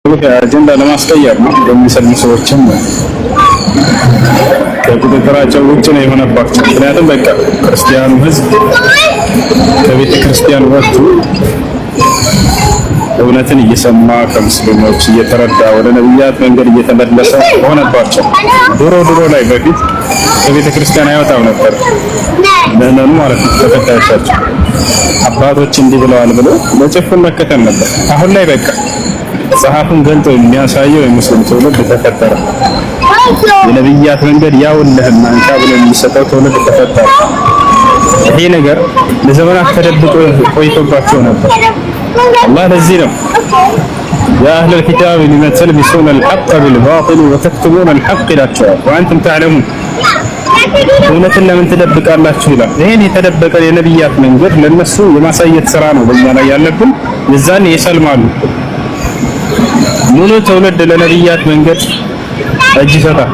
አጀንዳ ለማስቀየር ነው የሚሰልሙ ሰዎችም ከቁጥጥራቸው ውጭ ነው የሆነባቸው። ምክንያቱም በቃ ክርስቲያኑ ሕዝብ ከቤተ ክርስቲያን ወጥቶ እውነትን እየሰማ ከሙስሊሞች እየተረዳ ወደ ነብያት መንገድ እየተመለሰ ሆነባቸው። ድሮ ላይ በፊት ከቤተ ክርስቲያን አይወጣም ነበር ምዕመኑ ማለት ነው። ተከታዮቻቸው አባቶች እንዲህ ብለዋል ብሎ በጭፍን መከተል ነበር። አሁን ላይ በቃ መጽሐፉን ገልጦ የሚያሳየው የሙስሊም ትውልድ ተፈጠረ። የነብያት መንገድ ያውልህና እንካ ብሎ የሚሰጠው ትውልድ ተፈጠረ። ይሄ ነገር ለዘመናት ተደብቆ ቆይቶባቸው ነበር። አላህ ለዚህ ነው ያ አህለል ኪታብ ሊመ ተልቢሱነ አልሐቅ ቢልባጢል ወተክቱሙነ አልሐቅ ይላቸዋል። ወአንቱም ተዕለሙን እውነትን ለምን ትደብቃላችሁ ይላል። ይሄን የተደበቀ የነብያት መንገድ ለነሱ የማሳየት ስራ ነው በእኛ ላይ ያለብን። የዛን ይሰልማሉ። ሙሉ ትውልድ ለነብያት መንገድ እጅ ይሰጣል።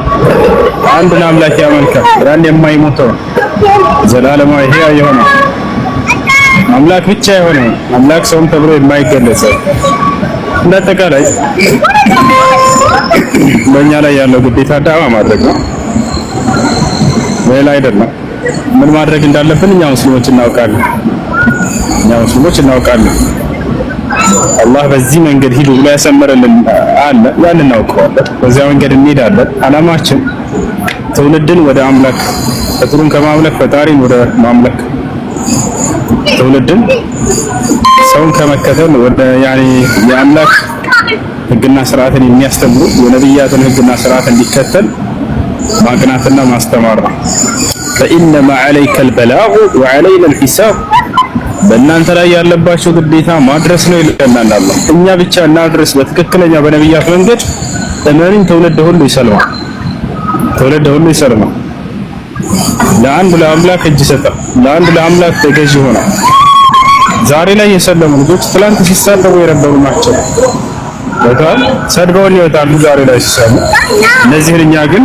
አንድን አምላክ ያመልካል። ያን የማይሞተው ዘላለማዊ ሕያው የሆነ አምላክ ብቻ የሆነ አምላክ ሰውም ተብሎ የማይገለጸው እንደአጠቃላይ በእኛ ላይ ያለው ግዴታ ዳዋ ማድረግ ነው፣ ሌላ አይደለም። ምን ማድረግ እንዳለብን እኛ ሙስሊሞች እናውቃለን። አላህ በዚህ መንገድ ሂዱ ብሎ ያሰመረልን አለ፣ ያን እናውቀዋለን። በዚያ መንገድ እንሄዳለን። አላማችን ትውልድን ወደ አምላክ ፍጡሩን ከማምለክ ፈጣሪን ወደ ማምለክ ትውልድን ሰውን ከመከተል ወደ የአምላክ ሕግና ስርዓትን የሚያስተምሩ የነብያትን ሕግና ስርዓት እንዲከተል ማቅናትና ማስተማር ነው። ፈኢነማ ዐለይከ አልበላጉ ወዐለይና አልሒሳብ በእናንተ ላይ ያለባቸው ግዴታ ማድረስ ነው ይለናል አላህ። እኛ ብቻ እናድረስ በትክክለኛ በነብያት መንገድ እመኑኝ፣ ትውልድ ሁሉ ይሰልማል። ለአንድ ለአምላክ እጅ ይሰጣል። ለአንድ ለአምላክ ተገዥ ይሆናል። ዛሬ ላይ የሰለሙ ልጆች ትላንት ሲሳደቡ የነበሩ ናቸው። በጣም ሰድበውን ይወጣሉ ዛሬ ላይ ሲሰሙ። እነዚህን እኛ ግን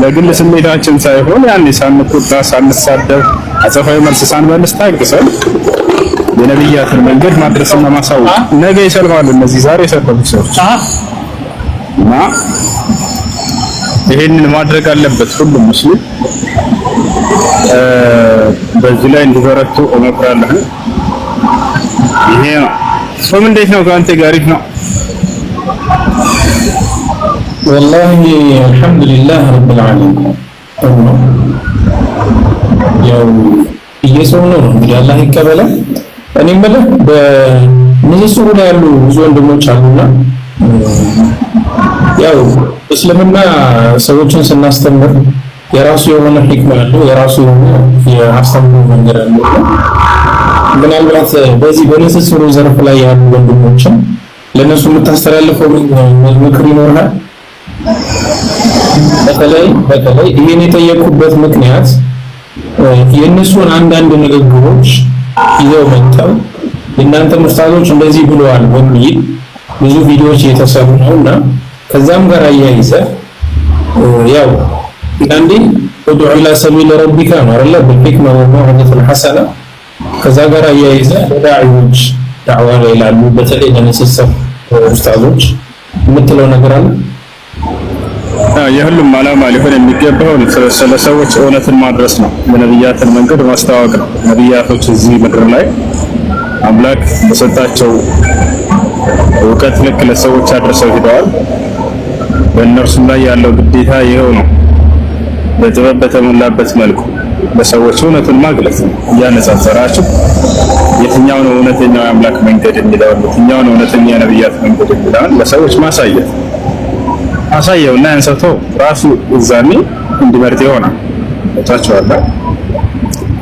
ለግል ስሜታችን ሳይሆን ያኔ ሳንቆጣ ሳንሳደብ አጸፋዊ መልስ ሳንመልስ ታግሰን የነብያትን መንገድ ማድረስና ማሳወቅ ነገ ይሰልማሉ። እነዚህ ዛሬ የሰለሙ ሰዎች እና ይሄንን ማድረግ አለበት ሁሉም ሙስሊም። በዚህ ላይ እንዲበረቱ እመክራለሁ። ይሄ ነው ጾም እንዴት ነው ከአንተ ጋር? አሪፍ ነው ወላሂ አልሐምዱሊላህ ረብል ዓለሚን። ያው እየጾም ነው እንግዲህ አላህ ይቀበላል። እኔ ማለት በንስሩ ላይ ያሉ ብዙ ወንድሞች አሉና ያው እስልምና ሰዎችን ስናስተምር የራሱ የሆነ ሂክማ አለው፣ የራሱ የሆነ የአስተምሮ መንገድ አለው። ምናልባት በዚህ በንስሩ ዘርፍ ላይ ያሉ ወንድሞችን ለነሱ የምታስተላልፈው ምክር ይኖርሃል? በተለይ ይሄን የጠየቁበት ምክንያት የእነሱን አንዳንድ ንግግሮች ይዘው መጥተው እናንተ ኡስታዞች እንደዚህ ብለዋል በሚል ብዙ ቪዲዮዎች እየተሰሩ ነውና ከዛም ጋር አያይዘህ ያው አንዴ ኡድዑ ኢላ ሰቢል ረቢካ ማረለ በሂክማ ወመውዒዘቱል ሐሰና ከዛ ጋር አያይዘህ ለዳዒዎች ዳዕዋ ላይ ላሉ በተለይ ለንስሰፍ ኡስታዞች የምትለው ነገር አለ? የሁሉም ዓላማ ሊሆን የሚገባው ስለ ሰዎች እውነትን ማድረስ ነው። የነብያትን መንገድ ማስተዋወቅ ነው። ነብያቶች እዚህ ምድር ላይ አምላክ በሰጣቸው እውቀት ልክ ለሰዎች አድርሰው ሄደዋል። በእነርሱም ላይ ያለው ግዴታ ይኸው ነው። በጥበብ በተሞላበት መልኩ ለሰዎች እውነቱን ማግለጽ ነው። እያነጻጸራችሁ የትኛው ነው እውነተኛው የአምላክ መንገድ የሚለውን የትኛው ነው እውነተኛ የነብያት መንገድ የሚለውን ለሰዎች አሳየውና ያንሰቶ ራሱ እዛኔ እንዲመርጥ ይሆናል። ወጣችኋል።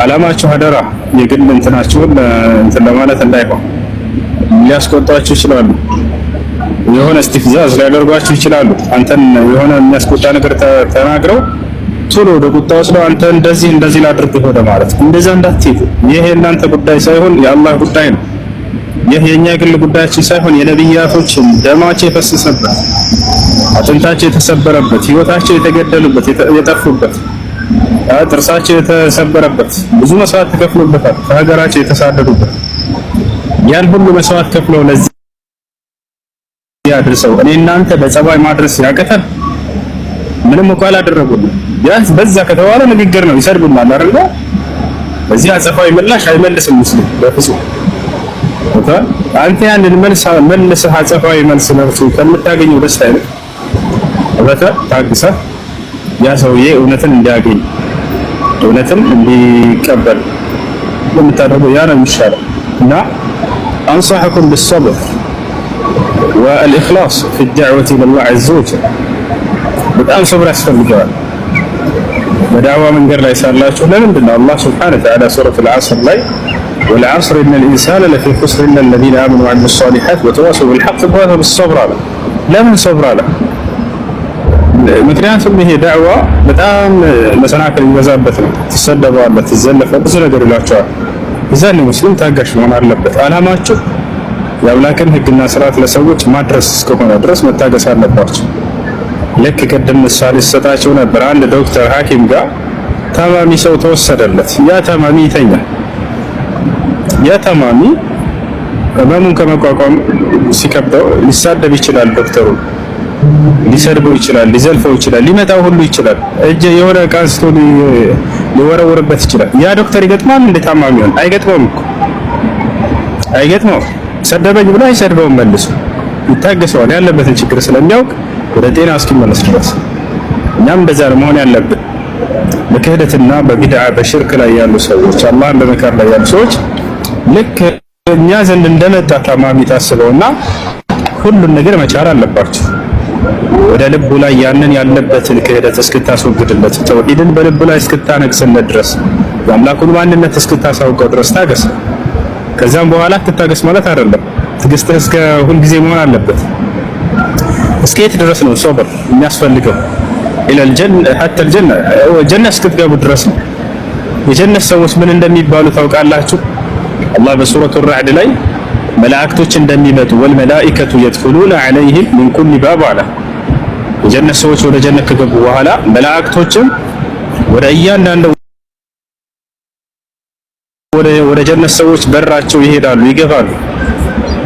ዓላማችሁ አደራ የግል እንትናችሁን እንትን ለማለት እንዳይሆን። ሊያስቆጣችሁ ይችላሉ። የሆነ እስቲፍዛዝ ሊያደርጓችሁ ይችላሉ። አንተን የሆነ የሚያስቆጣ ነገር ተናግረው ቶሎ ወደ ቁጣ ወስደው አንተ እንደዚህ ላድርግ ወደ ማለት እንደዛ እንዳትሄዱ። ይሄ የእናንተ ጉዳይ ሳይሆን የአላህ ጉዳይ ነው። ይህ የኛ ግል ጉዳያችን ሳይሆን የነብያቶች ደማቸው የፈሰሰበት፣ አጥንታቸው የተሰበረበት፣ ህይወታቸው የተገደሉበት፣ የጠፉበት፣ ጥርሳቸው የተሰበረበት፣ ብዙ መስዋዕት ተከፍሎበታል፣ ከሀገራቸው የተሳደዱበት ያን ሁሉ መስዋዕት ከፍለው ለዚህ አድርሰው እኔ እናንተ በጸባይ ማድረስ ያቀተን ምንም እንኳን አላደረጉልን። ቢያንስ በዛ ከተባለ ንግግር ነው ይሰድቡናል አይደል? በዚህ አጸፋዊ ምላሽ አይመልስም ሙስሊም በፍጹም። አንተ ያንን መልሰህ አጸፋዊ መልስ ለርሱ ከምታገኘው ደስታ አይደል? ታግሰህ ያ ሰውዬ እውነትን እንዲያገኝ እውነትን እንዲቀበል የምታደርገው ያ ነው የሚሻለው። እና አንصحكم بالصبر والإخلاص في الدعوة إلى الله عز وجل በጣም ሰብር ያስፈልጋል በዳዕዋ መንገድ ላይ ሳላችሁ። ለምንድን ነው አላህ ሱብሓነሁ ወተዓላ ሱረቱ አልዓስር ላይ ወልዐስር ኢነል ኢንሳነ ለፊ ኹስር ኢላ አለዚነ አመኑ ወዐሚሉ ሷሊሓት ወተዋሰው ቢልሐቅ ወተዋሰው ቢሰብር አለ? ለምን ሰብር አለ? ምክንያቱም ይሄ ዳዕዋ በጣም መሰናክል ይበዛበት ነው። ትሰደባለህ፣ ትዘለፋለህ፣ ብዙ ነገር ይላቸዋል። እዛኔ ሙስሊም ታጋሽ መሆን አለበት። አላማችሁ የአምላክን ሕግና ስርዓት ለሰዎች ማድረስ እስከሆነ ድረስ መታገስ አለባቸው። ልክ ቅድም ምሳሌ ሰጣቸው ነበር። አንድ ዶክተር ሐኪም ጋር ታማሚ ሰው ተወሰደለት። ያ ታማሚ ይተኛል። ያ ታማሚ ህመሙን ከመቋቋም ሲከብደው ሊሳደብ ይችላል። ዶክተሩ ሊሰድበው ይችላል፣ ሊዘልፈው ይችላል፣ ሊመታው ሁሉ ይችላል። የሆነ ዕቃ አንስቶ ሊወረወርበት ይችላል። ያ ዶክተር ይገጥማል እንደ ታማሚውን? አይገጥመውም እኮ አይገጥመውም። ሰደበኝ ብሎ አይሰድበውም መልሶ ይታገሰዋል፣ ያለበትን ችግር ስለሚያውቅ ወደ ጤና እስኪመለስ ድረስ። እኛም እንደዛ ነው መሆን ያለብን። በክህደትና በቢድዓ በሽርክ ላይ ያሉ ሰዎች፣ አላህን በመካድ ላይ ያሉ ሰዎች ልክ እኛ ዘንድ እንደመጣ ታማሚ ታስበውና ሁሉን ነገር መቻል አለባቸው። ወደ ልቡ ላይ ያንን ያለበትን ክህደት እስክታስወግድለት፣ ተውሂድን በልቡ ላይ እስክታነግስለት ድረስ፣ የአምላኩን ማንነት እስክታሳውቀው ድረስ ታገስ። ከዛም በኋላ ትታገስ ማለት አይደለም። ትዕግስትህ እስከ ሁልጊዜ መሆን አለበት። እስከ የት ድረስ ነው ሶብር የሚያስፈልገው? ኢለል ጀነ ሐታ አልጀነ ጀነ እስክትገቡ ድረስ ነው። የጀነት ሰዎች ምን እንደሚባሉ ታውቃላችሁ? አላህ በሱረቱ ራዕድ ላይ መላእክቶች እንደሚመጡ ወልመላኢከቱ የድኹሉነ ዐለይሂም ሚን ኩሊ ባብ አለ። የጀነት ሰዎች ወደ ጀነት ከገቡ በኋላ መላእክቶችም ወደ እያንዳንዱ ወደ ጀነት ሰዎች በራቸው ይሄዳሉ፣ ይገባሉ።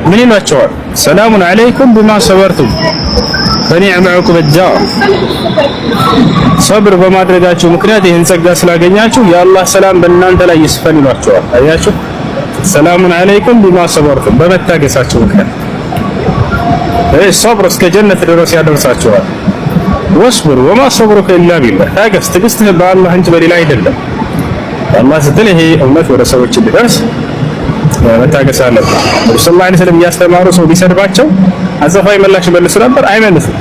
ምን ይሏቸዋል? ሰላሙን ዐለይኩም ቢማ ሰበርቱም ፈኒዕመ ዑቅበድ ዳር። ሰብር በማድረጋችሁ ምክንያት ይህን ጸጋ ስላገኛችሁ የአላህ ሰላም በእናንተ ላይ ይስፈን ይሏቸዋል። አያችሁ፣ ሰላሙን ዐለይኩም ቢማ ሰበርቱም፣ በመታገሳችሁ ምክንያት ሰብር እስከ ጀነት ድረስ ያደርሳችኋል። ወስብር ወማ ሰብሩከ ኢላ ቢላህ፣ ታገስ፣ ትዕግስትህ በአላህ እንጂ በሌላ አይደለም። አላህ ስትል ይሄ እውነት ወደ ሰዎች እንዲደርስ መታገስ አለበት። ነብዩ ሰለላሁ ዐለይሂ ወሰለም እያስተማሩ ሰው ቢሰድባቸው አጸፋዊ ምላሽ ይመልሱ ነበር? አይመልሱም።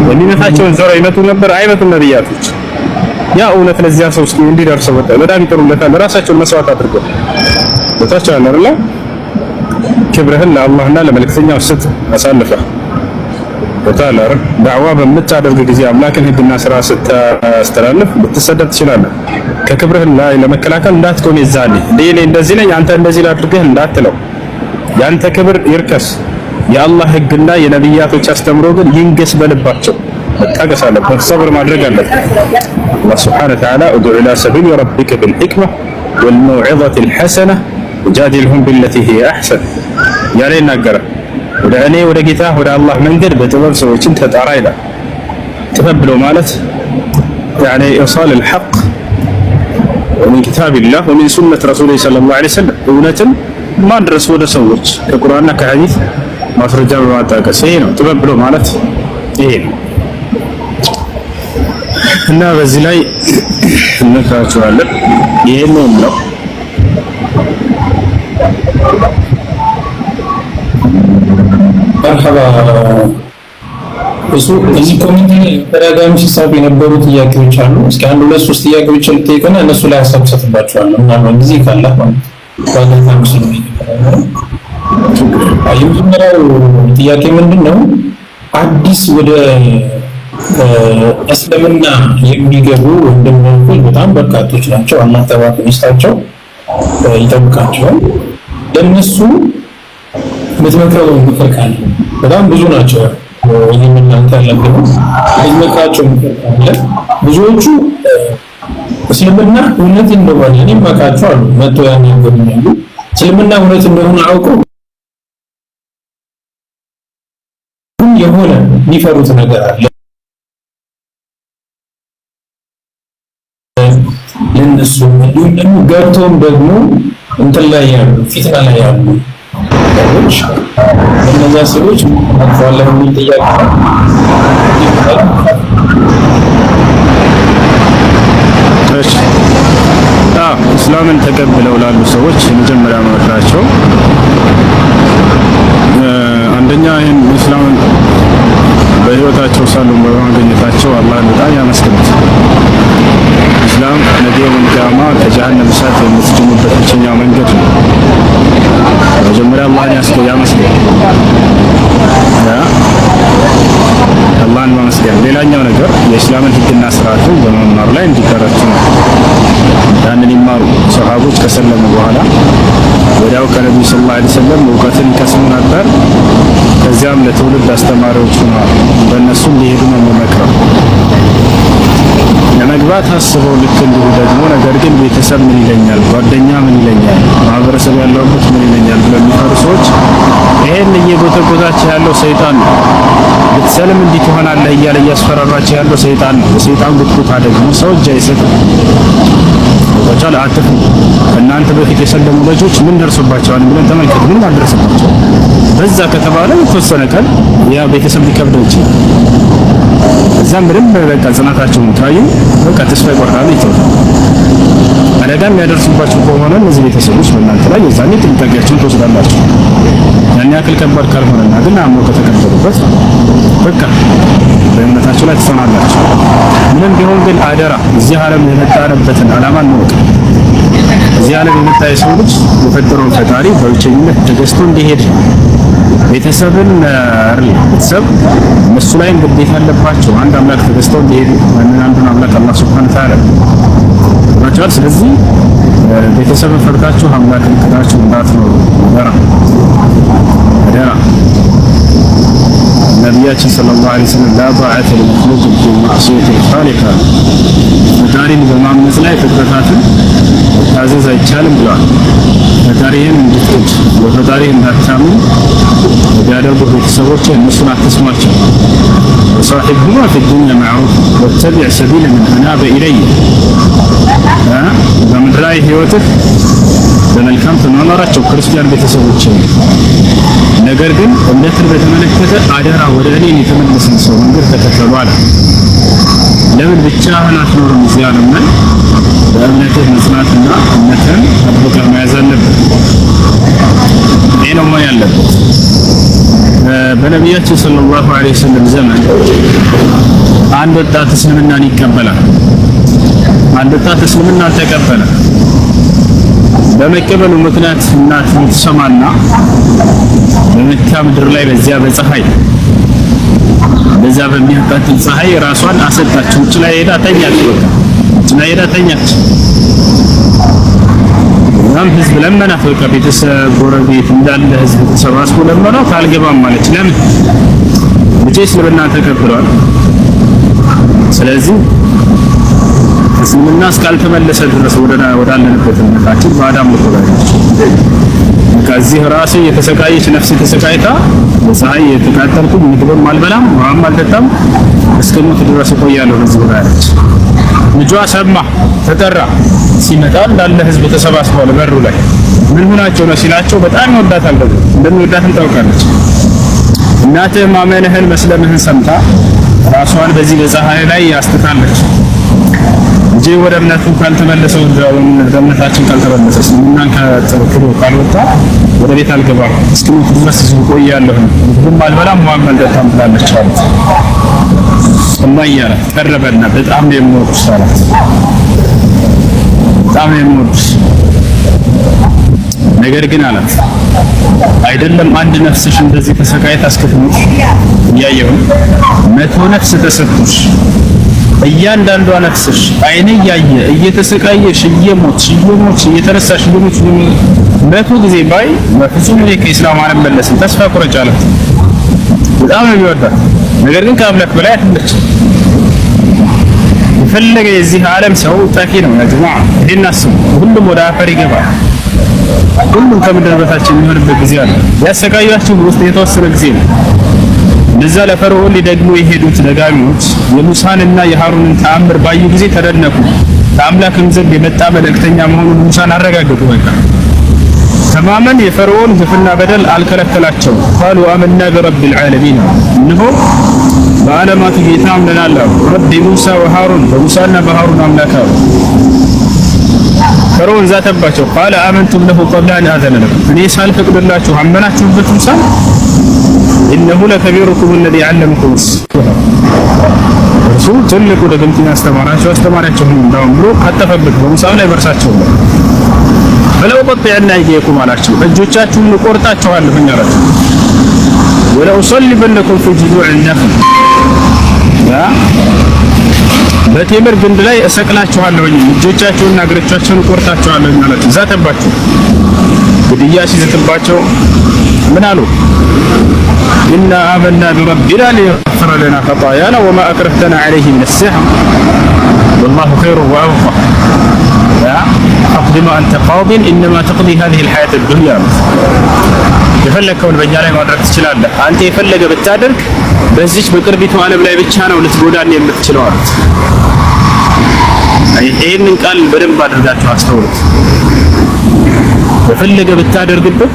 የሚመታቸውን ዞረው ይመቱ ነበር? አይመቱም ነብያቶች። ያ እውነት ለዚያ ሰው እስኪ እንዲደርሰው በጣም ይጥሩለታል። ራሳቸውን መስዋዕት አድርገው በታች አለርላ ክብርህን ለአላህና ለመልእክተኛው ስጥ አሳልፈህ በታላር ዳዕዋ በምታደርግ ጊዜ አምላክን ሕግና ስራ ስታስተላልፍ ልትሰደብ ትችላለህ። ከክብርህን ላይ ለመከላከል እንዳትቆም ይዛል እኔ እንደዚህ ነኝ አንተ እንደዚህ ላድርግህ እንዳትለው። ያንተ ክብር ይርከስ፣ የአላህ ሕግና የነብያቶች አስተምሮ ግን ይንገስ በልባቸው። መታገስ አለበት፣ ሰብር ማድረግ አለበት። አላህ ሱብሓነሁ ወተዓላ ኡድዑ ኢላ ሰቢሊ ረቢከ ቢልሒክማ ወልመውዒዘቲል ሐሰነ ወጃዲልሁም ቢለቲ ሂየ አሕሰን ያለ ይናገራል። ወደ እኔ ወደ ጌታ ወደ አላህ መንገድ በጥበብ ሰዎችን ተጣራ ይላል። ጥበብ ብሎ ማለት ያኔ ኢርሳል አልሐቅ ወሚን ኪታቢላህ ወሚን ሱነት ረሱሊህ ሰለላሁ ዐለይሂ ወሰለም እውነትን ማድረስ ወደ ሰዎች ከቁርአንና ከሐዲስ ማስረጃ በማጣቀስ ይሄ ነው ጥበብ ብሎ ማለት ይሄ ነው። እና በዚህ ላይ እንነግራችኋለን። ይሄን ነው መርሐባ። እዚህ ኮሚቴ ተደጋጋሚ ሲሳቡ የነበሩ ጥያቄዎች አሉ። እስኪ አንድ ሁለት ሶስት ጥያቄዎች ልጠይቅና እነሱ ላይ ሀሳብ ሰጥባቸዋለሁ። ምናምን ጊዜ ካለ የመጀመሪያው ጥያቄ ምንድን ነው? አዲስ ወደ እስልምና የሚገቡ ወንድሞች በጣም በርካቶች ናቸው። አላህ ተባረከ ይስጣቸው ይጠብቃቸዋል። ለነሱ የምትመክረው ምክር ካለ በጣም ብዙ ናቸው። ወይም እናንተ ያለብን የምትመክራቸው ምክር ካለ ብዙዎቹ እስልምና እውነት እንደሆነ እኔም ማቃቸው አሉ መጥቶ ያናገሩኛል። እስልምና እውነት እንደሆነ አውቀው የሆነ የሚፈሩት ነገር አለ ለነሱ እንዲሁም ደግሞ ገብቶም ደግሞ እንትን ላይ ያሉ ፊትና ላይ ያሉ ሰዎች እነዛ ሰዎች አጥፋለሁ የሚል ጥያቄ እስላምን ተቀብለው ላሉ ሰዎች የመጀመሪያ መክራቸው አንደኛ ይህን እስላምን በህይወታቸው ሳሉ በማግኘታቸው አላህን በጣም ያመስግኑት። እስላም ነገ የውመል ከጀሃነም እሳት የምትድኑበት ብቸኛው መንገድ ነው። መጀመሪያ አላህን ያመስግኑ፣ አላህን ማመስገን። ሌላኛው ነገር የእስላምን ህግና ስርዓትን በመማር ላይ እንዲበረቱ ነው። ያንን ይማሩ። ሰሃቦች ከሰለሙ በኋላ ወዲያው ከነብዩ ሰለላሁ ዐለይሂ ወሰለም እውቀትን ይቀስሙ ነበር። ከዚያም ለትውልድ አስተማሪዎች ሆነዋል። በእነሱ ሊሄዱ ነው የሚመክረው። ለመግባት አስበው ልክ እንዲሁ ደግሞ ነገር ግን ቤተሰብ ምን ይለኛል፣ ጓደኛ ምን ይለኛል፣ ማህበረሰብ ያለውበት ምን ይለኛል ብለው የሚፈሩ ሰዎች ይሄን እየጎተጎታቸው ያለው ሰይጣን ነው። ብትሰልም እንዲህ ትሆናለህ እያለ እያስፈራራቸው ያለው ሰይጣን ነው። የሰይጣን ጉትጉታ ደግሞ ሰው እጅ አይሰጥም። ወጫላ አጥፍ እናንተ በፊት የሰለሙ ልጆች ምን ደርሶባቸዋል ብለን ተመልከቱ። ምን አልደረሰባቸው በዛ ከተባለ የተወሰነ ቀን ያ ቤተሰብ ሊከብደው ይችላል። እዛም ምንም በቃ ጽናታቸውን ታዩ በቃ ተስፋ ይቆርጣሉ፣ ይተዋል። አደጋ የሚያደርሱባቸው ከሆነ እነዚህ ቤተሰቦች በእናንተ ላይ የዛኔ ጥንቃቄያቸውን ትወስዳላችሁ። ያን ያክል ከባድ ካልሆነና ግን አምኖ ከተቀበሉበት በቃ በእምነታቸው ላይ ትሰማላችሁ። ምንም ቢሆን ግን አደራ እዚህ ዓለም የመጣንበትን ዓላማ እንወቅ። እዚህ ዓለም የመጣ የሰው ልጅ የፈጠረውን ፈጣሪ በብቸኝነት ተገዝቶ እንዲሄድ ቤተሰብን ቤተሰብ እነሱ ላይ ግዴታ አለባቸው። አንድ አምላክ ተገዝተው እንዲሄዱ አንዱን አምላክ አላህ ሱብሓነሁ ወተዓላ ናቸው። ስለዚህ ቤተሰብን ፈርታችሁ አምላክን ክዳችሁ እንዳትኖሩ አደራ። ነቢያችን ሰለላሁ ዐለይሂ ወሰለም ላ ጣዓተ ሊመኽሉቅን ፊ መዕሲየቲል ኻሊቅ ፈጣሪን በማመፅ ላይ ፍጥረታትን መታዘዝ አይቻልም ብለዋል። ፈጣሪህን እንድትክድ በፈጣሪህ እንዳታምን ቢያደርጉ ቤተሰቦች እነሱን አትስሟቸው። ወሳሒብሁማ ፊ ዱንያ መዕሩፍ ወተቢዕ ሰቢለ መን አናበ ኢለየ በምድራዊ ህይወትህ በመልካም ተኗኗራቸው ክርስቲያን ቤተሰቦች። ነገር ግን እምነትን በተመለከተ አደራ ወደ እኔ የተመለሰን ሰው መንገድ ተከተሉ አለ። ለምን ብቻህን አትኖርም? እዚህ ዓለም ላይ በእምነትህ መጽናትና እምነትህን አጥብቀህ መያዝ አለብህ። ይሄ ነው መሆን ያለበት። በነቢያችን ሰለላሁ ዐለይሂ ወሰለም ዘመን አንድ ወጣት እስልምናን ይቀበላል። አንድ ወጣት እስልምናን ተቀበለ። በመቀበሉ ምክንያት እናት ትሰማና በመካ ምድር ላይ በዚያ በፀሐይ በዛ በሚያቃጥል ፀሐይ ራሷን አሰጣች። ውጭ ላይ ሄዳ ተኛች። ውጭ ላይ ሄዳ ተኛች። እናም ህዝብ ለመናት። በቃ ቤተሰብ፣ ጎረቤት እንዳለ ህዝብ ተሰባስቦ ለመናት። አልገባም ማለች። ለምን? ልጄ እስልምና ተቀብሏል። ስለዚህ እስልምና እስካልተመለሰ ድረስ ወዳለንበት እምነታችን ባዳም ልቆራለች። ከዚህ ራሴ የተሰቃየች ነፍስ ተሰቃይታ በፀሐይ የተቃጠልኩ ምግብም አልበላም ውሃም አልጠጣም እስከሞት ድረስ እቆያለሁ በዚህ ብላለች። ልጇ ሰማ፣ ተጠራ። ሲመጣ እንዳለ ህዝብ ተሰባስቧል በሩ ላይ። ምን ሆናቸው ነው ሲላቸው በጣም ይወዳታል። እንደሚወዳትም ታውቃለች። እናትህ ማመንህን መስለምህን ሰምታ ራሷን በዚህ በፀሐይ ላይ ያስተታለች። እንጂ ወደ እምነቱ ካልተመለሰው እምነታችን ካልተመለሰ እስልምናን ከተከተሉ ካልወጣ ወደ ቤት አልገባም እስኪሞት ድረስ እቆያለሁ ምንም አልበላም ውሃም አልጠጣም ብላለች አሉት። እማዬ ቀረበና በጣም ነው የምወድሽ አላት። በጣም ነው የምወድሽ ነገር ግን አላት አይደለም አንድ ነፍስሽ እንደዚህ ተሰቃይታ እስክትሞት እያየሁ 100 ነፍስ ተሰጥቶሽ እያንዳንዷ ነፍስሽ አይኔ እያየ እየተሰቃየሽ እየሞትሽ እየተረሳሽ እየሞትሽ 100 ጊዜ ባይ በፍጹም እኔ ከኢስላም አልመለስም ተስፋ ቁረጭ አላት። በጣም ነው የሚወዳት ነገር ግን ከአምላክ በላይ አይደለችም። የፈለገ የዚህ ዓለም ሰው ጠፊ ነው ያ ጀማዓ። ይሄን አስቡ። ሁሉም ወደ አፈር ይገባል። ሁሉም ከምድር በታች የሚሆንበት ጊዜ አለ። ያሰቃያችሁ ውስጥ የተወሰነ ጊዜ ነው። ለዛ ለፈርዖን ሊደግሙ የሄዱት ደጋሚዎች የሙሳንና የሃሩንን ተአምር ባዩ ጊዜ ተደነቁ። ከአምላክም ዘንድ የመጣ መልእክተኛ መሆኑን ሙሳን አረጋገጡ። በቃ ተማመን የፈርዖን ግፍና በደል አልከለከላቸውም። ቃሉ አመና ቢረቢል ዓለሚን እነሆ በዓለማቱ ጌታ አምነናል አሉ። ረቢ ሙሳ ወሃሩን በሙሳና በሃሩን አምላክ አሉ። ፈርዖን ዛተባቸው። ቃለ አመንቱም ለሁ ቀብለ አን አዘነ ለኩም እኔ ሳልፈቅድላችሁ አመናችሁበት ሙሳ ኢነሁ ለከቢሩኩም አለዚ ዐለመኩም እርሱ ትልቁ ድግምትን አስተማሪያቸው ነው ብሎ ከተፈበት በሙሳ ላይ በርሳቸው ነው። በለው ቀጥዕና አይዲየኩም አላቸው። እጆቻችሁን እቆርጣችኋለሁ አላቸው። ወለው ሰልበነኩም ፊ ጁዙዕ ነኽል በቴምር ግንድ ላይ እሰቅላችኋለሁ እጆቻችሁንና እግሮቻችሁን እቆርጣችኋለሁ አላቸው። ዛተባቸው። ግድያ ሲዘትባቸው ምን አሉ? ኢና አመና ቢረቢና ሊየግፊረ ለና ኸጣያና ወማ አክረህተና ዐለይሂ ሚነ ሲሕር ወላሁ ኸይሩን ወአብቃ ፈቅድ ማ አንተ ቃዲን ኢነማ ተቅዲ ሃዚሂል ሐያተ ዱንያ የፈለግከውን በእኛ ላይ ማድረግ ትችላለህ። አንተ የፈለገ ብታደርግ በዚች በቅርቢቱ ዓለም ላይ ብቻ ነው ልትጎዳን የምትችለው አሉት። ይህንን ቃል በደንብ አድርጋችሁ አስተውሉት። የፈለገ ብታደርግበት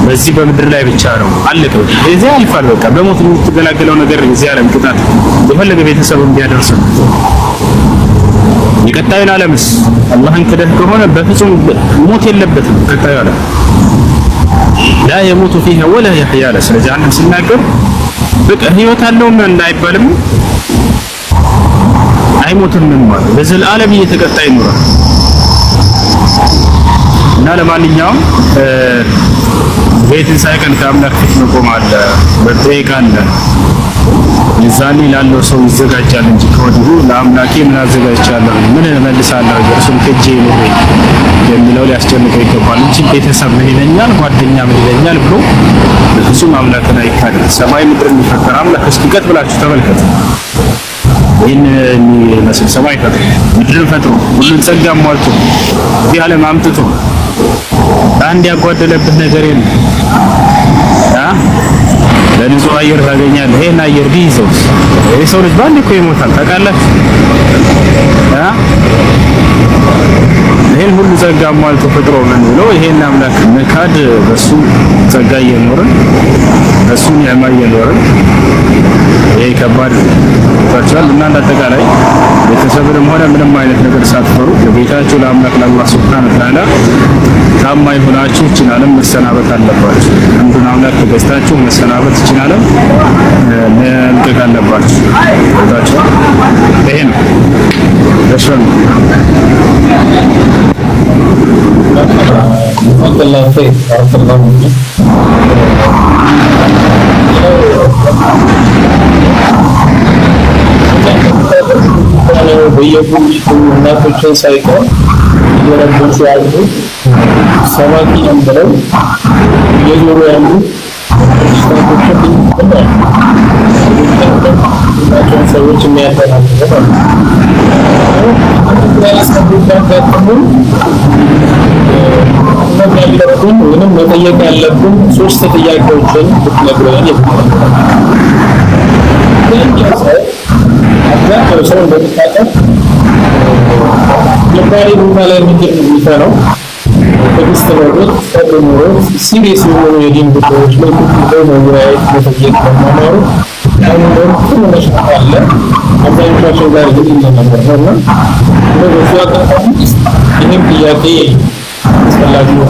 በዚህ በምድር ላይ ብቻ ነው አለቀ። እዚህ አልፋል። በቃ በሞት የምትገላገለው ነገር እዚህ ዓለም ቅጣት የፈለገ ቤተሰቡን ቢያደርስ የቀጣዩን ዓለምስ አላህን ክደህ ከሆነ በፍጹም ሞት የለበትም። ቀጣዩ ዓለም ላ የሞቱ ፊሃ ወላ የሕያ አለ። ስለ ጀሃነም ሲናገር በቃ ህይወት አለውም እንዳይባልም አይሞትም ማለት ለዘላለም እየተቀጣ ይኖራል። እና ለማንኛውም በትንሣኤ ቀን ከአምላክ ፊት መቆም አለ፣ መጠየቅ አለ። የዛኔ ላለው ሰው ይዘጋጃል እንጂ ከወዲሁ ለአምላኬ ምን አዘጋጅቻለሁ፣ ምን እመልሳለሁ፣ እርሱን ክጄ ነው የሚለው ሊያስጨንቀው ይገባል እንጂ ቤተሰብ ምን ይለኛል፣ ጓደኛ ምን ይለኛል ብሎ በፍጹም አምላክን አይካድም። ሰማይ ምድርን የፈጠረ አምላክ እስኪ ቀጥ ብላችሁ ተመልከቱ። ይህን የሚመስል ሰማይ ፈጥሮ ምድርን ፈጥሮ ሁሉን ጸጋ ሟልቶ እዚህ ዓለም አምጥቶ አንድ ያጓደለብህ ነገር የለም። ለንጹህ አየር ታገኛለህ። ይሄን አየር ቢይዘው የሰው ልጅ ባንዴ እኮ ይሞታል ታውቃላችሁ። ይሄን ሁሉ ጸጋ ሟልቶ ፈጥሮ ምን ብሎ ይሄን አምላክ መካድ በሱ ጸጋ እየኖርን በሱ ኒዕማ እየኖርን ይሄ ከባድ ታቻል እና አጠቃላይ ቤተሰብንም ሆነ ምንም አይነት ነገር ሳትፈሩ ለቤታችሁ ለአምላክ ለአላህ ሱብሓነሁ ወተዓላ ታማኝ ሆናችሁ ይህችን ዓለም መሰናበት አለባችሁ። አንዱን አምላክ ተገዝታችሁ መሰናበት ይህችን ዓለም መልቀቅ አለባችሁ። ታቻ ይሄ ነው ለሽን አላህ ኸይር አርፈላሁ በየቡሊቱ እናቶችን ሳይቀር እየረበሹ ያሉ ሰባኪ ብለው እየዞሩ ያሉ ሰዎች የሚያደናግሩ ወይም መጠየቅ ያለብን 3 ጥያቄዎችን ብትነግረን አብዛኛው ሰው እንደሚታወቀው የባህሪ ቦታ ላይ የሚገኝ ቦታ ነው። ትዕግስት ኖሮት ፈጥሮ ኖሮት ሲሪየስ የሆኑ የዲን ጉዳዮች ላይ ጉዳይ መወያየት መጠየቅ መማማሩ ሁሉ መሽታ አለ። አብዛኞቻቸው ጋር ግን ይነገር ነውና በዚህ አጋጣሚ ይህም ጥያቄ አስፈላጊ ነው።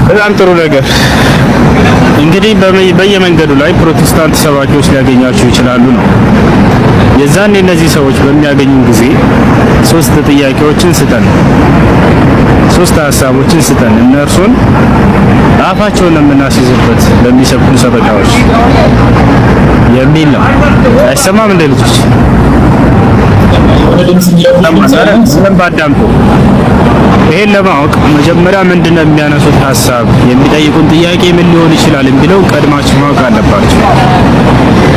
በጣም ጥሩ ነገር እንግዲህ በየመንገዱ ላይ ፕሮቴስታንት ሰባኪዎች ሊያገኛቸው ይችላሉ ነው። የዛኔ እነዚህ ሰዎች በሚያገኙ ጊዜ 3 ጥያቄዎችን ስጠን፣ 3 ሀሳቦችን ስጠን፣ እነርሱን አፋቸውን የምናስይዝበት ለሚሰብኩን ሰበካዎች የሚል ነው። አይሰማም እንደ ልጆች ባዳምጡ። ይሄን ለማወቅ መጀመሪያ ምንድነው የሚያነሱት ሀሳብ፣ የሚጠይቁን ጥያቄ ምን ሊሆን ይችላል የሚለው ቀድማችሁ ማወቅ አለባችሁ።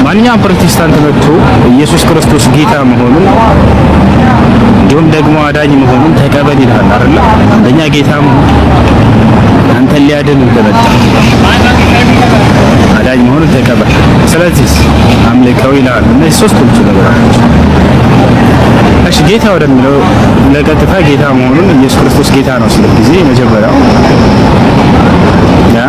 ማንኛውም ፕሮቴስታንት መጥቶ ኢየሱስ ክርስቶስ ጌታ መሆኑን እንዲሁም ደግሞ አዳኝ መሆኑን ተቀበል ይላል አይደል? አንደኛ ጌታ መሆኑን አንተን ሊያድን እንደመጣ ስለዚህ አምልከው ይላል። እነዚህ ሶስቶቹ ነገሮች። እሺ ጌታ ወደሚለው ለቀጥታ ጌታ መሆኑን ኢየሱስ ክርስቶስ ጌታ ነው ስለ ጊዜ መጀመሪያው ያ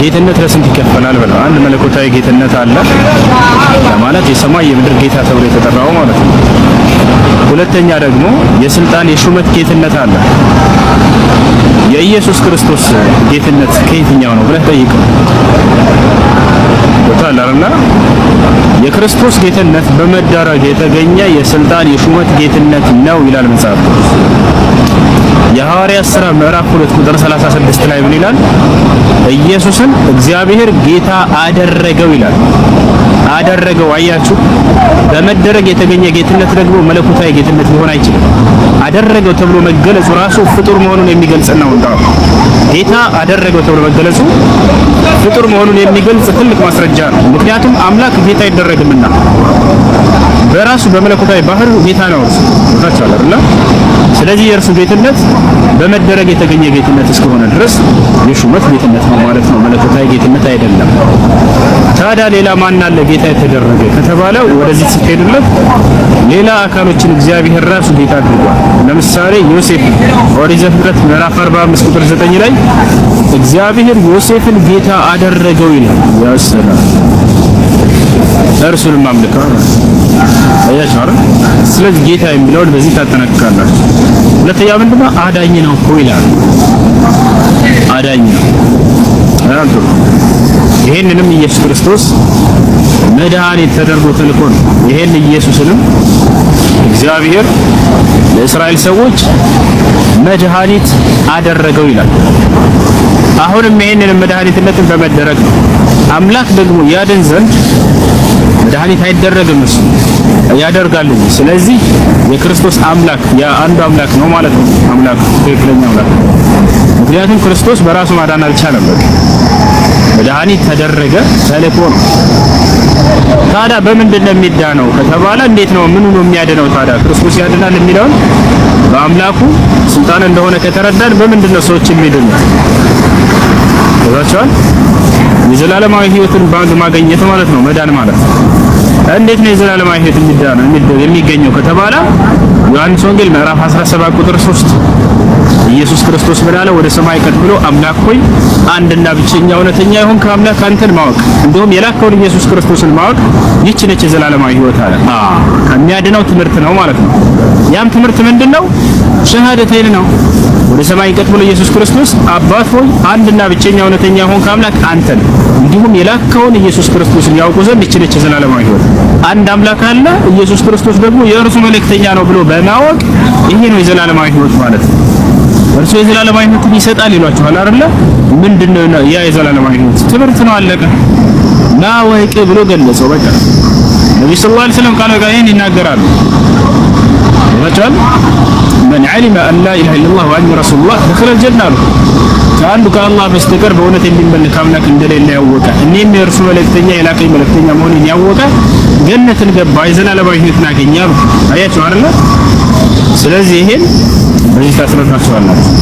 ጌትነት ለስንት ይከፈላል ብለው አንድ መለኮታዊ ጌትነት አለ ማለት የሰማይ የምድር ጌታ ተብሎ የተጠራው ማለት ነው። ሁለተኛ ደግሞ የስልጣን የሹመት ጌትነት አለ። የኢየሱስ ክርስቶስ ጌትነት ከየትኛው ነው ብለህ ጠይቀው። ወጣላልና የክርስቶስ ጌትነት በመዳረግ የተገኘ የስልጣን የሹመት ጌትነት ነው ይላል መጽሐፍ ቅዱስ። የሐዋርያት ሥራ ምዕራፍ 2 ቁጥር 36 ላይ ምን ይላል? ኢየሱስን እግዚአብሔር ጌታ አደረገው ይላል። አደረገው። አያችሁ፣ በመደረግ የተገኘ ጌትነት ደግሞ መለኮታዊ ጌትነት ሊሆን አይችልም። አደረገው ተብሎ መገለጹ ራሱ ፍጡር መሆኑን የሚገልጽ ነው። እንደው ጌታ አደረገው ተብሎ መገለጹ ፍጡር መሆኑን የሚገልጽ ትልቅ ማስረጃ ነው። ምክንያቱም አምላክ ጌታ አይደረግምና በራሱ በመለኮታዊ ባህሪው ጌታ ነው እርሱ ታቻለና። ስለዚህ የእርሱ ጌትነት በመደረግ የተገኘ ጌትነት እስከሆነ ድረስ የሹመት ጌትነት ነው ማለት ነው፣ መለኮታዊ ጌትነት አይደለም። ታዲያ ሌላ ማን አለ ጌታ የተደረገ ከተባለ ወደዚህ ሲሄድለት ሌላ አካሎችን እግዚአብሔር ራሱ ጌታ አድርጓል። ለምሳሌ ዮሴፍ ኦሪት ዘፍጥረት ምዕራፍ 45 ቁጥር 9 ላይ እግዚአብሔር ዮሴፍን ጌታ አደረገው ይላል። ያሰላ እርሱንም አምልከው አያችሁ አይደል? ስለዚህ ጌታ የሚለውን በዚህ ታጠናቅቃላችሁ። ሁለተኛ ምንድነው? አዳኝ ነው እኮ ይላል። አዳኝ ነው። ይሄንንም ኢየሱስ ክርስቶስ መድኃኒት ተደርጎ ተልኮ ነው። ይሄን ኢየሱስንም እግዚአብሔር ለእስራኤል ሰዎች መድኃኒት አደረገው ይላል። አሁንም ይሄንን መድኃኒትነትን በመደረግ ነው። አምላክ ደግሞ ያድን ዘንድ መድኃኒት አይደረግም፣ እሱ ያደርጋል። ስለዚህ የክርስቶስ አምላክ የአንዱ አምላክ ነው ማለት ነው። አምላክ ትክክለኛ አምላክ ነው። ምክንያቱም ክርስቶስ በራሱ ማዳን አልቻለም። መድኃኒት ተደረገ፣ ተልኮ ነው። ታዲያ በምንድን ነው የሚዳነው ከተባለ እንዴት ነው ምኑ ነው የሚያድነው? ታዲያ ክርስቶስ ያድናል የሚለውን በአምላኩ ስልጣን እንደሆነ ከተረዳን በምንድን ነው ሰዎች የሚድኑት? ታውቃላችሁ፣ የዘላለማዊ ሕይወትን ማግኘት ማለት ነው መዳን ማለት ነው። እንዴት ነው የዘላለማዊ ሕይወት የሚገኘው ከተባለ ዮሐንስ ወንጌል ምዕራፍ 17 ቁጥር 3 ኢየሱስ ክርስቶስ ምን አለ? ወደ ሰማይ ቀጥ ብሎ አምላክ ሆይ አንድና ብቸኛ እውነተኛ የሆንክ አምላክ አንተን ማወቅ እንዲሁም የላከውን ኢየሱስ ክርስቶስን ማወቅ ይህች ነች የዘላለማዊ ሕይወት አለ። ከሚያድነው ትምህርት ነው ማለት ነው። ያም ትምህርት ምንድነው? ሸሃደተይን ነው። ወደ ሰማይ ቀጥ ብሎ ኢየሱስ ክርስቶስ አባት ሆይ አንድና ብቸኛ እውነተኛ የሆንክ አምላክ አንተን እንዲሁም የላከውን ኢየሱስ ክርስቶስን ያውቁ ዘንድ ይህች ነች የዘላለማዊ ሕይወት። አንድ አምላክ አለ፣ ኢየሱስ ክርስቶስ ደግሞ የእርሱ መልእክተኛ ነው ብሎ በማወቅ ይሄ ነው የዘላለማዊ ሕይወት ማለት ነው። እርሱ የዘላለማዊ ሕይወትን ይሰጣል ይሏችኋል አይደለ? ምንድነው ያ የዘላለማዊ ሕይወት? ትምህርት ነው፣ አለቀ። ና ወይቅ ብሎ ገለጸው። በቃ ነብዩ ሰለላሁ ዐለይሂ ወሰለም ቃል ጋር ይናገራሉ። ወጣል من علم ان لا اله الا الله وان رسول الله دخل الجنه ከአንዱ ከአላህ በስተቀር በእውነት የሚመለክ አምላክ እንደሌለ ያወቀ እኔም የእርሱ መልእክተኛ የላከኝ መልእክተኛ መሆኔን ያወቀ ገነትን ገባ፣ የዘላለማዊ ሕይወትን አገኘ። አያችሁ አይደል? ስለዚህ ይሄን በዚህ ታስረዳችኋላችሁ።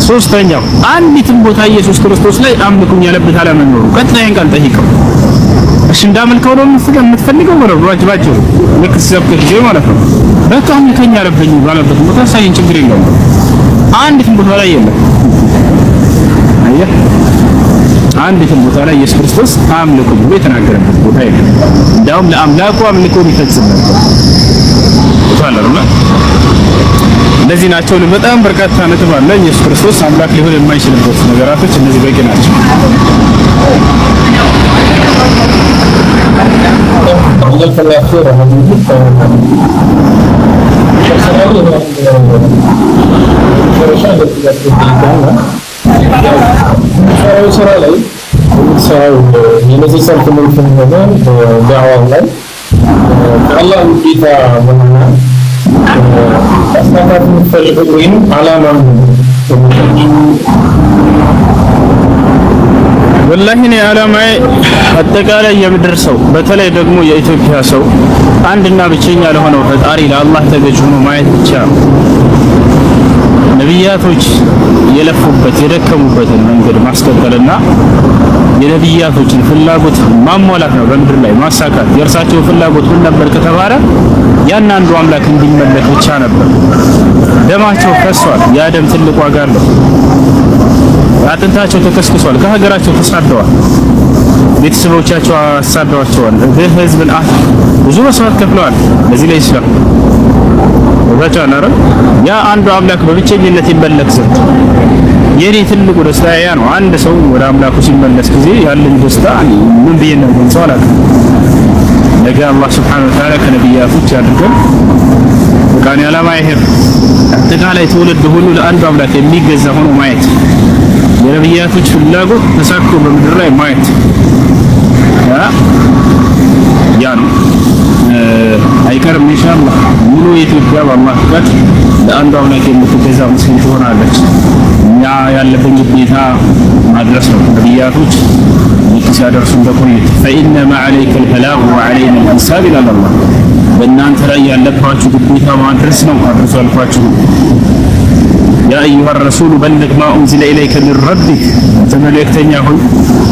ሶስተኛው አንዲትም ቦታ ኢየሱስ ክርስቶስ ላይ አምልኩኝ ያለበት አለመኖሩ። ቀጥታ ይሄን ቃል ጠይቀው። እሺ እንዳመልከው ነው የምትፈልገው ነው ዋጅባችሁ ልክ ሲሰብክ ጊዜ ማለት ነው። በቃ አምልከኝ ያለብኝ ባለበት ቦታ ሳይን ችግር የለውም። አንዲትም ቦታ ላይ የለም። አየህ፣ አንዲትም ቦታ ላይ ኢየሱስ ክርስቶስ አምልኩ ብሎ የተናገረበት ቦታ የለም። እንዳውም ለአምላኩ አምልኮን ይፈጽም ነበር። ታላላና እንደዚህ ናቸው። በጣም በርካታ ነጥብ አለ። ኢየሱስ ክርስቶስ አምላክ ሊሆን የማይችልበት ነገራቶች እነዚህ በቂ ናቸው። ስራ ላይ የነዚህ ሰልፍ ምንትን ነገር ዳዋው ላይ ከአላህ ውዴታ በኋላ አስተካክል የምትፈልገው ወይም ዓላማ ወላሂ እኔ ዓላማዬ አጠቃላይ የምድር ሰው በተለይ ደግሞ የኢትዮጵያ ሰው አንድና ብቸኛ ለሆነው ፈጣሪ ለአላህ ተገዥ ሆኖ ማየት ብቻ ነው። ነቢያቶች የለፉበት የደከሙበትን መንገድ ማስቀጠልና የነቢያቶችን ፍላጎት ማሟላት ነው በምድር ላይ ማሳካት። የእርሳቸው ፍላጎት ምን ነበር ከተባለ ያን አንዱ አምላክ እንዲመለክ ብቻ ነበር። ደማቸው ፈሷል። ያ ደም ትልቅ ዋጋ አለው። አጥንታቸው ተከስክሷል። ከሀገራቸው ተሳደዋል። ቤተሰቦቻቸው አሳደዋቸዋል። ህዝብን ብዙ መስዋዕት ከፍለዋል። ለዚህ ላይ ኢስላም ወታቻናረ ያ አንዱ አምላክ በብቸኝነት ይመለክ ዘንድ የኔ ትልቁ ደስታ ያ ነው። አንድ ሰው ወደ አምላኩ ሲመለስ ጊዜ ያለኝ ደስታ ምን ብዬ ነው ገልጸው አላውቅም። ነገ አላህ ሱብሓነሁ ወተዓላ ከነቢያቶች ያድርገን። በቃኒ ዓላማ ይሄ አጠቃላይ ትውልድ ሁሉ ለአንዱ አምላክ የሚገዛ ሆኖ ማየት፣ የነቢያቶች ፍላጎት ተሳክቶ በምድር ላይ ማየት ያ ነው አይቀርም ኢንሻአላህ። ሙሉ ኢትዮጵያ በአላህ ፍቃድ ለአንዱ አምላክ የምትገዛ ሙስሊም ትሆናለች። እኛ ያለብን ግዴታ ማድረስ ነው። ነቢያቶች ሲያደርሱ እንደቆዩት ፈኢነማ ዐለይከ አልበላግ ወዐለይና አልሂሳብ ይላል አላህ። በእናንተ ላይ ያለባችሁ ግዴታ ማድረስ ነው። አድርሱ አልኳችሁ። ያ አዩሃ ረሱሉ በልግ ማ ኡንዚለ ኢለይከ ሚን ረቢክ፣ መልእክተኛ ሆይ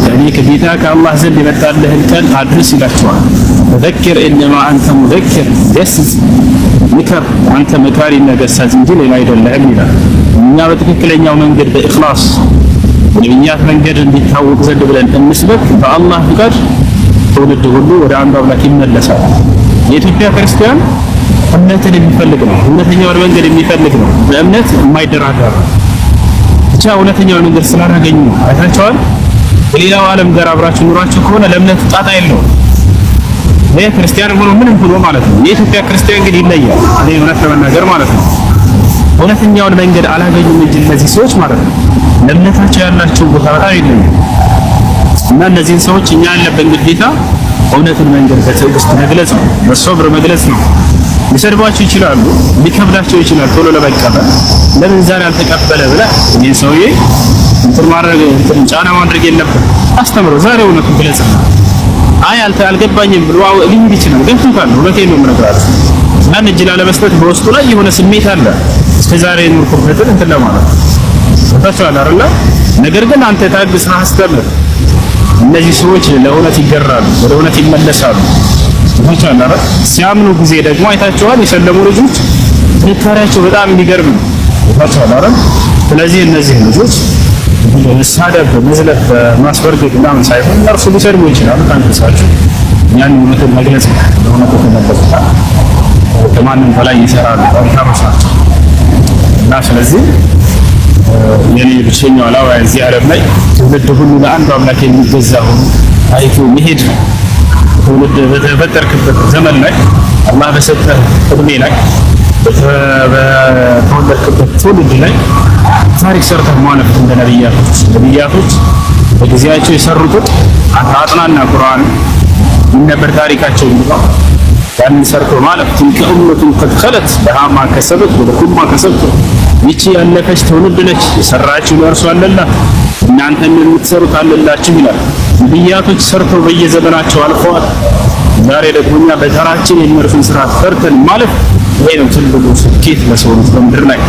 ከእኔ ከጌታ ከአላህ ዘንድ የመጣልህን ቃል አድርስ ይላቸዋል። ፈዘኪር ኢነማ አንተ ሙዘኪር፣ ገስጽ ምከር፣ አንተ መካሪና ገሳጽ እንጂ ሌላ አይደለህም ይላል። እኛ በትክክለኛው መንገድ በኢኽላስ የነቢያት መንገድ እንዲታወቅ ዘንድ ብለን እንስበክ። በአላህ ፍቃድ ትውልድ ሁሉ ወደ አንዱ አምላክ ይመለሳል። የኢትዮጵያ ክርስቲያን እምነትን የሚፈልግ ነው። እውነተኛውን መንገድ የሚፈልግ ነው። በእምነት የማይደራደር ብቻ እውነተኛውን መንገድ ስላላገኙ ነው። አይታቸዋል። ከሌላው ዓለም ጋር አብራችሁ ኑራችሁ ከሆነ ለእምነት ጣጣ የለውም። ይሄ ክርስቲያን ሆኖ ምንም ብሎ ማለት ነው። የኢትዮጵያ ክርስቲያን ግን ይለያል። እኔ እውነት ለመናገር ማለት ነው እውነተኛውን መንገድ አላገኙም እንጂ እነዚህ ሰዎች ማለት ነው ለእምነታቸው ያላቸው ቦታ በጣም ይለያል። እና እነዚህን ሰዎች እኛ ያለብን ግዴታ እውነትን መንገድ በትዕግስት መግለጽ ነው፣ በሶብር መግለጽ ነው። ሊሰድቧቸው ይችላሉ፣ ሊከብዳቸው ይችላል ቶሎ ለመቀበል። ለምን ዛሬ አልተቀበለ ብለህ ይህን ሰውዬ እንትን ማድረግ ጫና ማድረግ የለብን። አስተምረው፣ ዛሬ እውነቱን ግለጽ ነው። አይ አልገባኝም ብሎ ሊሄድ ይችላል። ገብቶታል፣ እውነቴን ነው የምነግራችሁ። ያን እጅ ላለመስጠት በውስጡ ላይ የሆነ ስሜት አለ። እስከ ዛሬ ኑርኩበትን እንትን ለማለት ታቻለ አይደል? ነገር ግን አንተ ታግስህ አስተምር። እነዚህ ሰዎች ለእውነት ይገራሉ፣ ወደ እውነት ይመለሳሉ። ታቻለ አይደል? ሲያምኑ ጊዜ ደግሞ አይታቸዋል። የሰለሙ ልጆች ጥንካሬያቸው በጣም የሚገርም ነው። ታቻለ አይደል? ስለዚህ እነዚህ ልጆች መሳደብ፣ መዝለፍ፣ ማስበርገግ ምናምን ሳይሆን እነርሱ ሊሰድቡ ይችላሉ። ታንተሳችሁ ያን እውነትን መግለጽ ነው። ለእውነቱ ተመለሱታ ከማንም በላይ ይሰራሉ። ጠንካሮች ናቸው እና ስለዚህ የኔ ብቸኛው ዓላማ እዚህ ዓለም ላይ ትውልድ ሁሉ ለአንዱ አምላክ የሚገዛ ሆኖ አይቶ መሄድ ነው። ትውልድ በተፈጠርክበት ዘመን ላይ አላህ በሰጠህ እድሜ ላይ በተወለድክበት ትውልድ ላይ ታሪክ ሰርተህ ማለፍ እንደ ነቢያቶች በጊዜያቸው የሰሩትን አጥናና ቁርአን ምን ነበር ታሪካቸው ይባል ያንን ሰርቶ ማለፍ። ትልከ ኡመቱን ቀድ ኸለት ለሃ ማ ከሰበት ወለኩም ማ ከሰብቱም፣ ይቺ ያለፈች ትውልድ ነች፣ የሰራችሁ ለእርሱ አለላት፣ እናንተም የምትሰሩት አለላችሁ ይላል። ነቢያቶች ሰርተው በየዘመናቸው አልፈዋል። ዛሬ ደግሞ እኛ በተራችን የእነርሱን ስራ ሰርተን ማለፍ ይሄ ነው ትልቁ ስኬት ለሰው ልጅ በምድር ላይ።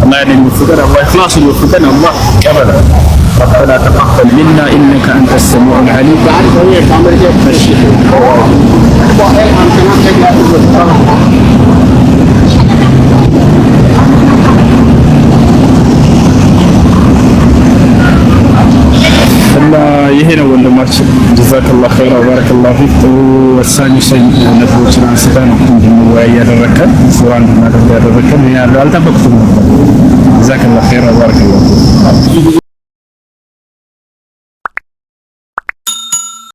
አላህ ያንን ይወፍቀን፣ አላህ ኢኽላሱን ይወፍቀን፣ አላህ ይቀበል። ربنا تقبل منا إنك أنت السميع العليم. እና ይሄ ነው ወንድማችን። ጀዛከላሁ ኸይራ ወባረከላሁ ፊክ። ወሳኝ ነጥቦችን አንስተህ ነው እንድንወያይ ያደረከን፣ ሱራ እንድናደርግ ያደረከን። እኔ አልጠበቅኩም ነበር። ጀዛከላሁ ኸይራ ወባረከላሁ ፊክ።